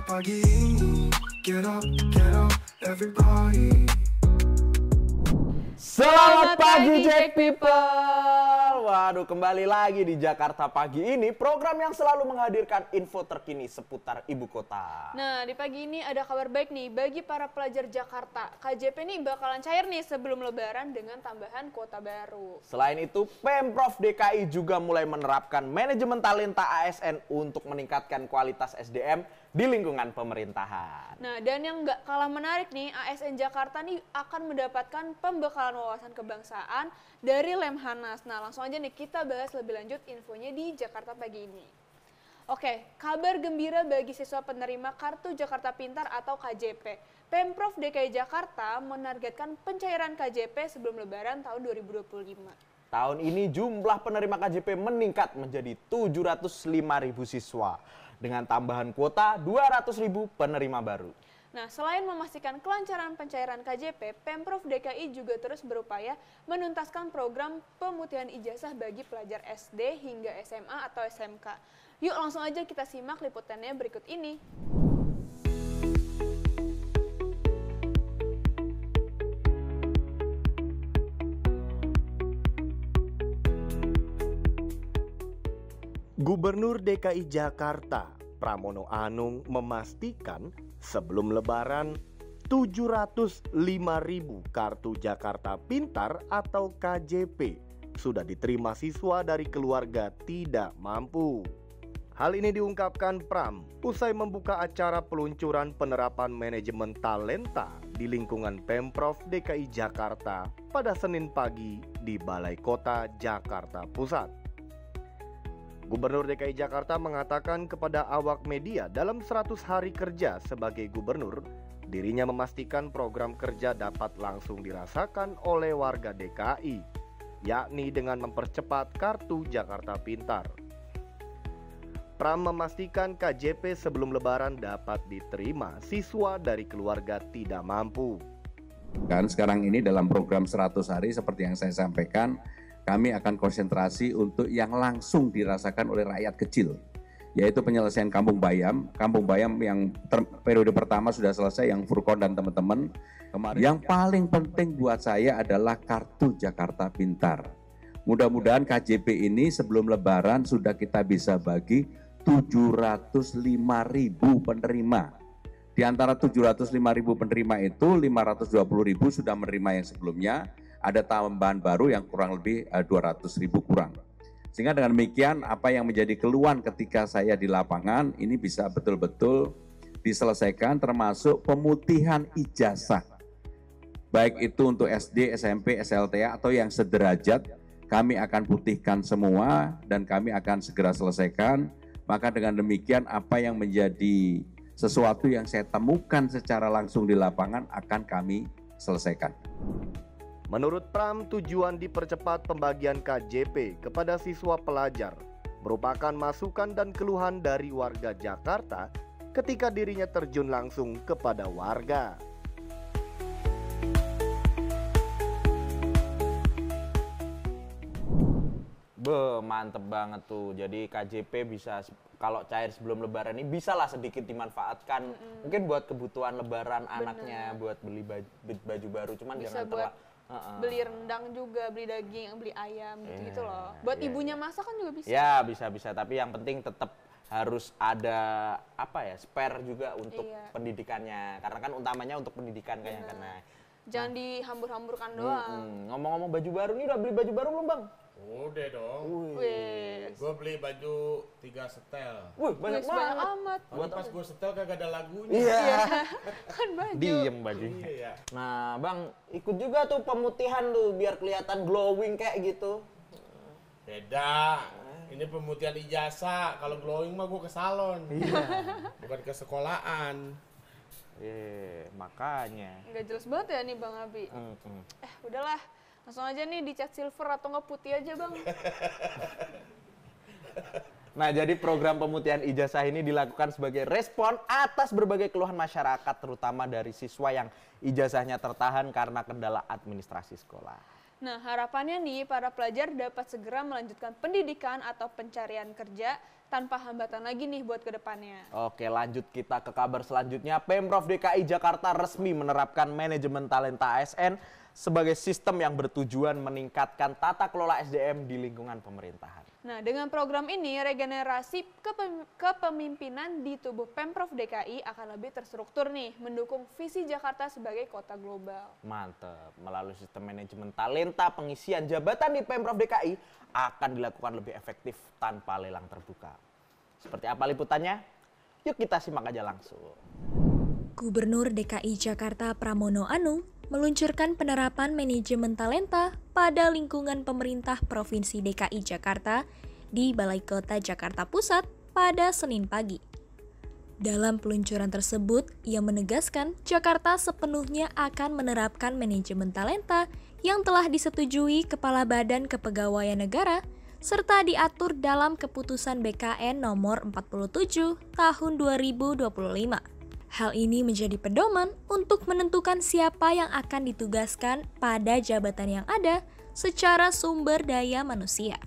pagi ini. Get up, everybody. Selamat pagi Jack People. Waduh, kembali lagi di Jakarta Pagi ini, program yang selalu menghadirkan info terkini seputar ibu kota. Nah, di pagi ini ada kabar baik nih bagi para pelajar Jakarta. KJP nih bakalan cair nih sebelum Lebaran dengan tambahan kuota baru. Selain itu, Pemprov DKI juga mulai menerapkan manajemen talenta ASN untuk meningkatkan kualitas SDM di lingkungan pemerintahan. Nah, dan yang nggak kalah menarik nih, ASN Jakarta nih akan mendapatkan pembekalan wawasan kebangsaan dari Lemhanas. Nah, langsung aja nih kita bahas lebih lanjut infonya di Jakarta Pagi ini. Oke, kabar gembira bagi siswa penerima Kartu Jakarta Pintar atau KJP. Pemprov DKI Jakarta menargetkan pencairan KJP sebelum Lebaran tahun 2025. Tahun ini jumlah penerima KJP meningkat menjadi 705.000 siswa. Dengan tambahan kuota 200.000 penerima baru. Nah, selain memastikan kelancaran pencairan KJP, Pemprov DKI juga terus berupaya menuntaskan program pemutihan ijazah bagi pelajar SD hingga SMA atau SMK. Yuk langsung aja kita simak liputannya berikut ini. Gubernur DKI Jakarta, Pramono Anung memastikan sebelum Lebaran 705.000 kartu Jakarta Pintar atau KJP sudah diterima siswa dari keluarga tidak mampu. Hal ini diungkapkan Pram usai membuka acara peluncuran penerapan manajemen talenta di lingkungan Pemprov DKI Jakarta pada Senin pagi di Balai Kota Jakarta Pusat. Gubernur DKI Jakarta mengatakan kepada awak media dalam 100 hari kerja sebagai gubernur, dirinya memastikan program kerja dapat langsung dirasakan oleh warga DKI, yakni dengan mempercepat Kartu Jakarta Pintar. Pram memastikan KJP sebelum Lebaran dapat diterima siswa dari keluarga tidak mampu. Kan sekarang ini dalam program 100 hari seperti yang saya sampaikan, kami akan konsentrasi untuk yang langsung dirasakan oleh rakyat kecil, yaitu penyelesaian Kampung Bayam. Kampung Bayam yang periode pertama sudah selesai, yang Furkon dan teman-teman. Yang paling penting buat saya adalah Kartu Jakarta Pintar. Mudah-mudahan KJP ini sebelum Lebaran sudah kita bisa bagi 705.000 penerima. Di antara 705.000 penerima itu 520.000 sudah menerima yang sebelumnya. Ada tambahan baru yang kurang lebih 200.000 kurang. Sehingga dengan demikian apa yang menjadi keluhan ketika saya di lapangan ini bisa betul-betul diselesaikan, termasuk pemutihan ijazah. Baik itu untuk SD, SMP, SLTA atau yang sederajat, kami akan putihkan semua dan kami akan segera selesaikan. Maka dengan demikian apa yang menjadi sesuatu yang saya temukan secara langsung di lapangan akan kami selesaikan. Menurut Pram, tujuan dipercepat pembagian KJP kepada siswa pelajar merupakan masukan dan keluhan dari warga Jakarta ketika dirinya terjun langsung kepada warga. Mantep banget tuh. Jadi KJP bisa kalau cair sebelum Lebaran ini bisalah sedikit dimanfaatkan. Mungkin buat kebutuhan Lebaran anaknya, buat beli baju baru. Cuman bisa jangan buat beli rendang juga, beli daging, beli ayam gitu loh. Buat ibunya masak kan juga bisa. Ya bisa. Tapi yang penting tetap harus ada spare juga untuk pendidikannya. Karena kan utamanya untuk pendidikan kayaknya. Karena jangan dihambur-hamburkan doang. Ngomong-ngomong baju baru nih, udah beli baju baru belum Bang? Udah dong. Gue beli baju 3 setel. Banyak amat. Buat pas gue setel kagak ada lagunya. Iya. Kan baju. Diem bajunya. Iya. Nah Bang, ikut juga tuh pemutihan tuh biar kelihatan glowing kayak gitu. Beda. Ini pemutihan ijazah. Kalau glowing mah gue ke salon. Iya. Bukan ke sekolahan. Makanya. Nggak jelas banget ya nih Bang Abi. Udahlah. Langsung aja nih dicat silver atau nggak putih aja Bang. Nah, jadi program pemutihan ijazah ini dilakukan sebagai respon atas berbagai keluhan masyarakat, terutama dari siswa yang ijazahnya tertahan karena kendala administrasi sekolah. Nah, harapannya nih para pelajar dapat segera melanjutkan pendidikan atau pencarian kerja tanpa hambatan lagi nih buat kedepannya. Oke, lanjut kita ke kabar selanjutnya. Pemprov DKI Jakarta resmi menerapkan manajemen talenta ASN sebagai sistem yang bertujuan meningkatkan tata kelola SDM di lingkungan pemerintahan. Nah, dengan program ini, regenerasi kepemimpinan di tubuh Pemprov DKI akan lebih terstruktur nih, mendukung visi Jakarta sebagai kota global. Mantap, melalui sistem manajemen talenta, pengisian jabatan di Pemprov DKI akan dilakukan lebih efektif tanpa lelang terbuka. Seperti apa liputannya? Yuk kita simak aja langsung. Gubernur DKI Jakarta Pramono Anung meluncurkan penerapan manajemen talenta pada lingkungan pemerintah Provinsi DKI Jakarta di Balai Kota Jakarta Pusat pada Senin pagi. Dalam peluncuran tersebut, ia menegaskan Jakarta sepenuhnya akan menerapkan manajemen talenta yang telah disetujui Kepala Badan Kepegawaian Negara serta diatur dalam Keputusan BKN Nomor 47 Tahun 2025. Hal ini menjadi pedoman untuk menentukan siapa yang akan ditugaskan pada jabatan yang ada secara sumber daya manusia.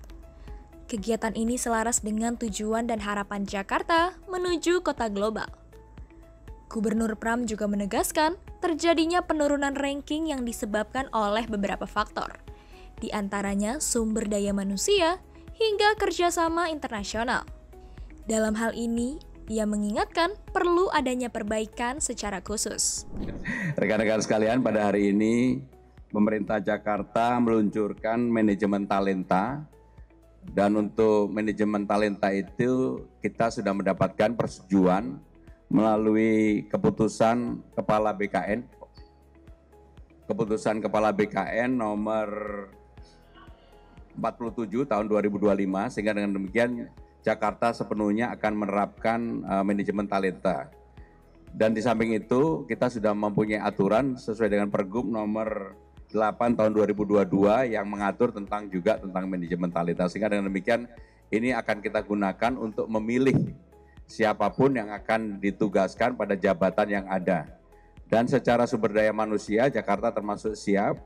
Kegiatan ini selaras dengan tujuan dan harapan Jakarta menuju kota global. Gubernur Pram juga menegaskan terjadinya penurunan ranking yang disebabkan oleh beberapa faktor, di antaranya sumber daya manusia hingga kerjasama internasional. Dalam hal ini, ia mengingatkan perlu adanya perbaikan secara khusus. Rekan-rekan sekalian, pada hari ini pemerintah Jakarta meluncurkan manajemen talenta, dan untuk manajemen talenta itu kita sudah mendapatkan persetujuan melalui keputusan Kepala BKN nomor 47 tahun 2025, sehingga dengan demikian Jakarta sepenuhnya akan menerapkan manajemen talenta. Dan di samping itu kita sudah mempunyai aturan sesuai dengan Pergub nomor 8 tahun 2022 yang mengatur tentang manajemen talenta. Sehingga dengan demikian ini akan kita gunakan untuk memilih siapapun yang akan ditugaskan pada jabatan yang ada. Dan secara sumber daya manusia Jakarta termasuk siap.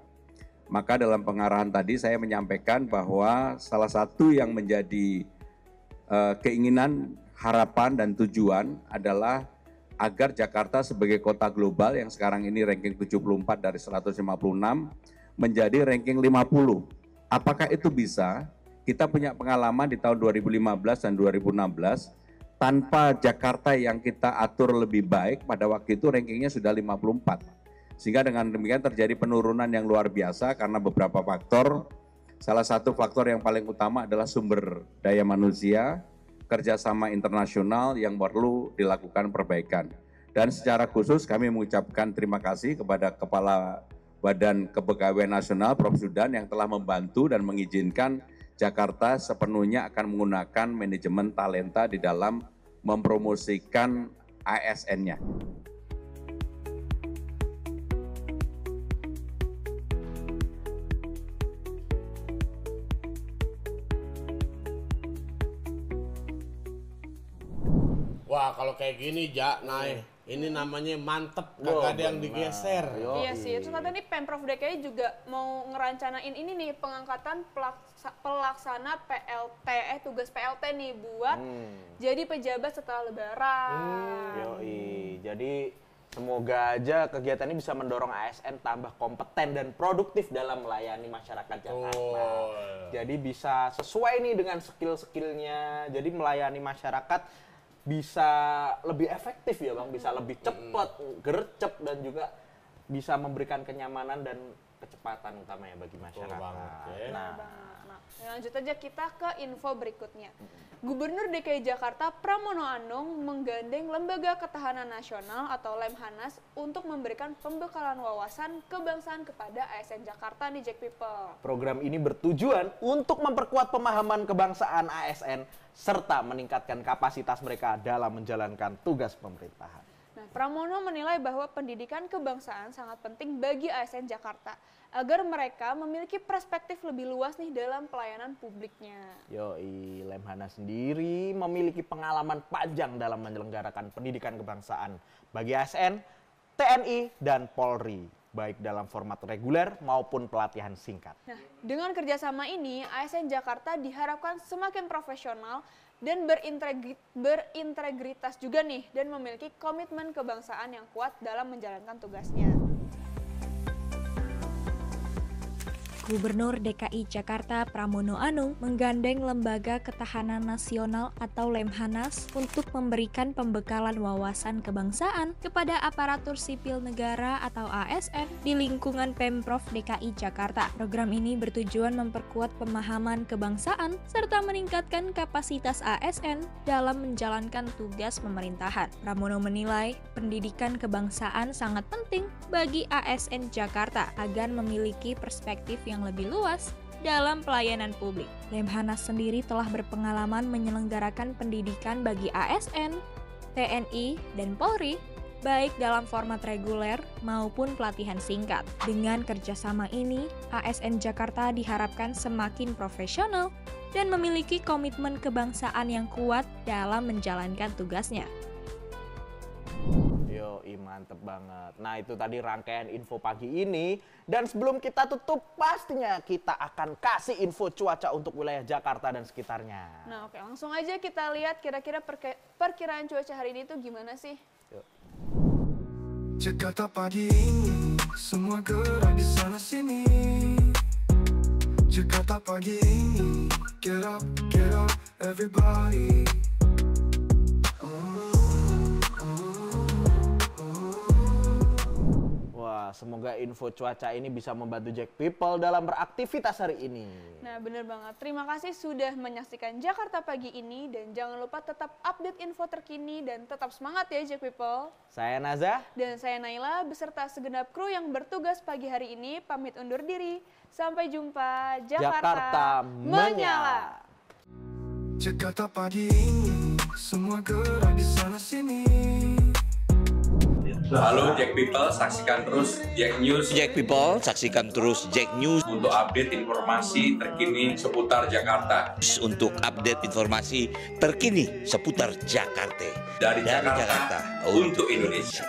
Maka dalam pengarahan tadi saya menyampaikan bahwa salah satu yang menjadi keinginan, harapan, dan tujuan adalah agar Jakarta sebagai kota global yang sekarang ini ranking 74 dari 156 menjadi ranking 50. Apakah itu bisa? Kita punya pengalaman di tahun 2015 dan 2016 tanpa Jakarta yang kita atur lebih baik, pada waktu itu rankingnya sudah 54. Sehingga dengan demikian terjadi penurunan yang luar biasa karena beberapa faktor. Salah satu faktor yang paling utama adalah sumber daya manusia, kerjasama internasional yang perlu dilakukan perbaikan. Dan secara khusus kami mengucapkan terima kasih kepada Kepala Badan Kepegawaian Nasional Prof. Sudan yang telah membantu dan mengizinkan Jakarta sepenuhnya akan menggunakan manajemen talenta di dalam mempromosikan ASN-nya. Wah, kalau kayak gini, ini namanya mantep, kagak ada yang digeser. Iya sih, terus tadi Pemprov DKI juga mau ngerancanain ini nih, pengangkatan pelaksana PLT, tugas PLT nih buat jadi pejabat setelah Lebaran. Yoi, jadi semoga aja kegiatan ini bisa mendorong ASN tambah kompeten dan produktif dalam melayani masyarakat Jakarta. Jadi bisa sesuai nih dengan skill-skillnya, jadi melayani masyarakat bisa lebih efektif ya Bang, bisa lebih cepat, gercep, dan juga bisa memberikan kenyamanan dan kecepatan utamanya bagi masyarakat. Nah, lanjut aja kita ke info berikutnya. Gubernur DKI Jakarta Pramono Anung menggandeng Lembaga Ketahanan Nasional atau Lemhanas untuk memberikan pembekalan wawasan kebangsaan kepada ASN Jakarta nih Jack People. Program ini bertujuan untuk memperkuat pemahaman kebangsaan ASN serta meningkatkan kapasitas mereka dalam menjalankan tugas pemerintahan. Nah, Pramono menilai bahwa pendidikan kebangsaan sangat penting bagi ASN Jakarta agar mereka memiliki perspektif lebih luas nih dalam pelayanan publiknya. Yoi, Lemhanas sendiri memiliki pengalaman panjang dalam menyelenggarakan pendidikan kebangsaan bagi ASN, TNI, dan Polri, baik dalam format reguler maupun pelatihan singkat. Nah, dengan kerjasama ini, ASN Jakarta diharapkan semakin profesional dan berintegritas juga nih, dan memiliki komitmen kebangsaan yang kuat dalam menjalankan tugasnya. Gubernur DKI Jakarta Pramono Anung menggandeng Lembaga Ketahanan Nasional atau Lemhanas untuk memberikan pembekalan wawasan kebangsaan kepada aparatur sipil negara atau ASN di lingkungan Pemprov DKI Jakarta. Program ini bertujuan memperkuat pemahaman kebangsaan serta meningkatkan kapasitas ASN dalam menjalankan tugas pemerintahan. Pramono menilai pendidikan kebangsaan sangat penting bagi ASN Jakarta agar memiliki perspektif yang lebih luas dalam pelayanan publik. Lemhanas sendiri telah berpengalaman menyelenggarakan pendidikan bagi ASN, TNI, dan Polri, baik dalam format reguler maupun pelatihan singkat. Dengan kerjasama ini, ASN Jakarta diharapkan semakin profesional dan memiliki komitmen kebangsaan yang kuat dalam menjalankan tugasnya. Yoi, mantep banget. Nah, itu tadi rangkaian info pagi ini. Dan sebelum kita tutup, pastinya kita akan kasih info cuaca untuk wilayah Jakarta dan sekitarnya. Nah, oke, langsung aja kita lihat kira-kira perkiraan cuaca hari ini tuh gimana sih? Yuk. Jakarta pagi ini, semua gerak di sana sini. Jakarta pagi ini, get up, everybody. Wah, semoga info cuaca ini bisa membantu Jack People dalam beraktivitas hari ini. Nah, bener banget. Terima kasih sudah menyaksikan Jakarta pagi ini, dan jangan lupa tetap update info terkini dan tetap semangat ya Jack People. Saya Naza. Dan saya Naila beserta segenap kru yang bertugas pagi hari ini pamit undur diri. Sampai jumpa. Jakarta menyala. Jakarta pagi ini, semua gerak di sana sini. Halo Jack People, saksikan terus Jack News. Jack People, saksikan terus Jack News Untuk update informasi terkini seputar Jakarta. untuk update informasi terkini seputar Jakarta. Dari Jakarta untuk Indonesia.